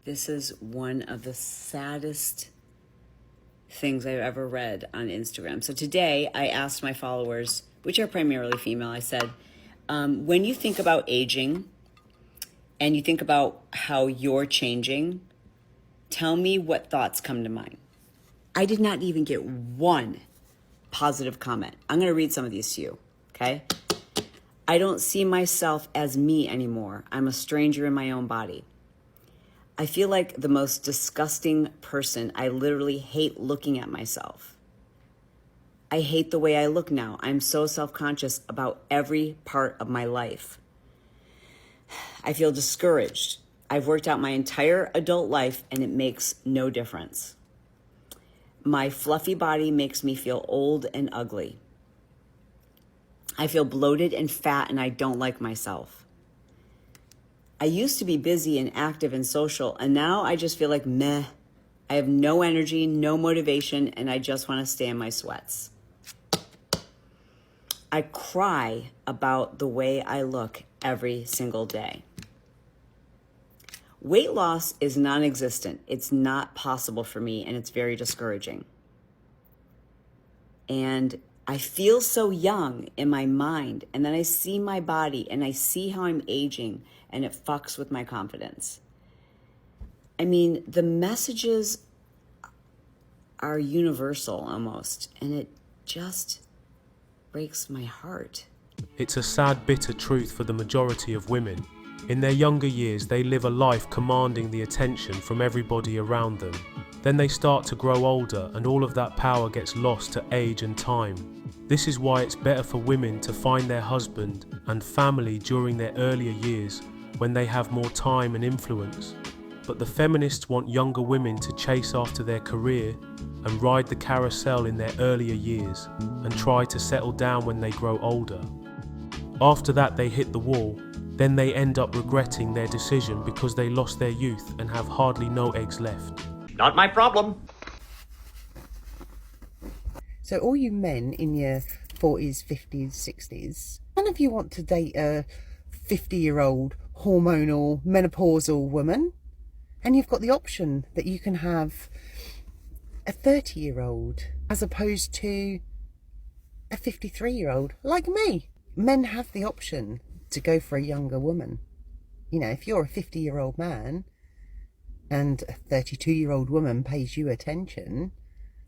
This is one of the saddest things I've ever read on Instagram. So today I asked my followers, which are primarily female, I said, when you think about aging and you think about how you're changing, tell me what thoughts come to mind. I did not even get one positive comment. I'm going to read some of these to you, okay? I don't see myself as me anymore. I'm a stranger in my own body. I feel like the most disgusting person. I literally hate looking at myself. I hate the way I look now. I'm so self-conscious about every part of my life. I feel discouraged. I've worked out my entire adult life and it makes no difference. My fluffy body makes me feel old and ugly. I feel bloated and fat and I don't like myself. I used to be busy and active and social, and now I just feel like meh. I have no energy, no motivation, and I just want to stay in my sweats. I cry about the way I look every single day. Weight loss is non-existent. It's not possible for me, and it's very discouraging. And I feel so young in my mind, and then I see my body, and I see how I'm aging, and it fucks with my confidence. I mean, the messages are universal almost, and it just breaks my heart. It's a sad, bitter truth for the majority of women. In their younger years, they live a life commanding the attention from everybody around them. Then they start to grow older, and all of that power gets lost to age and time. This is why it's better for women to find their husband and family during their earlier years, when they have more time and influence. But the feminists want younger women to chase after their career and ride the carousel in their earlier years and try to settle down when they grow older. After that, they hit the wall. Then they end up regretting their decision because they lost their youth and have hardly no eggs left. Not my problem. So all you men in your 40s, 50s, 60s, none of you want to date a 50-year-old hormonal menopausal woman, and you've got the option that you can have a 30-year-old as opposed to a 53-year-old like me. Men have the option to go for a younger woman. You know, if you're a 50-year-old man and a 32-year-old woman pays you attention,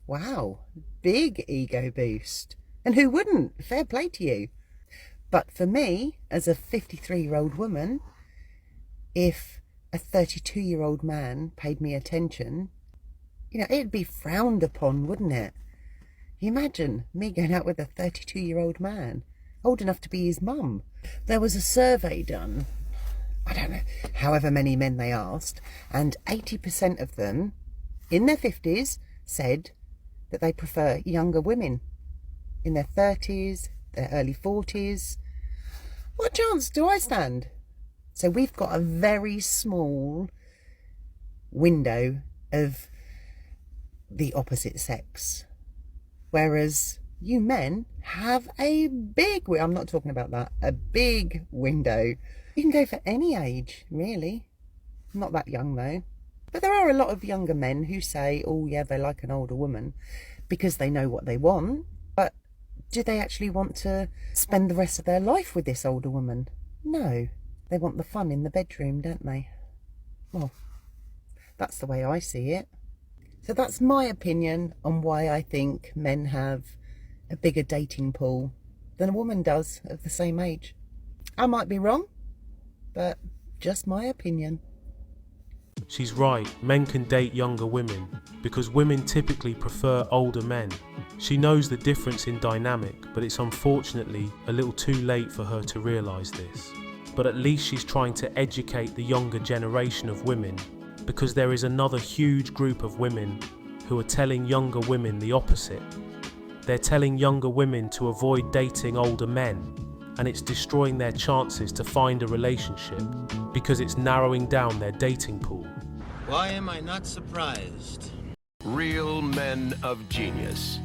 wow, big ego boost. And who wouldn't? Fair play to you. But for me, as a 53-year-old woman, if a 32-year-old man paid me attention, you know, it'd be frowned upon, wouldn't it? You imagine me going out with a 32-year-old man, old enough to be his mum. There was a survey done, I don't know, however many men they asked, and 80% of them, in their 50s, said that they prefer younger women in their 30s, their early 40s. What chance do I stand? So we've got a very small window of the opposite sex, whereas you men have a big, I'm not talking about that, a big window. You can go for any age, really. Not that young though. But there are a lot of younger men who say, oh yeah, they like an older woman because they know what they want. But do they actually want to spend the rest of their life with this older woman? No. They want the fun in the bedroom, don't they? Well, that's the way I see it. So that's my opinion on why I think men have a bigger dating pool than a woman does of the same age. I might be wrong, but just my opinion. She's right, men can date younger women because women typically prefer older men. She knows the difference in dynamic, but it's unfortunately a little too late for her to realise this. But at least she's trying to educate the younger generation of women, because there is another huge group of women who are telling younger women the opposite. They're telling younger women to avoid dating older men, and it's destroying their chances to find a relationship because it's narrowing down their dating pool. Why am I not surprised? Real men of genius.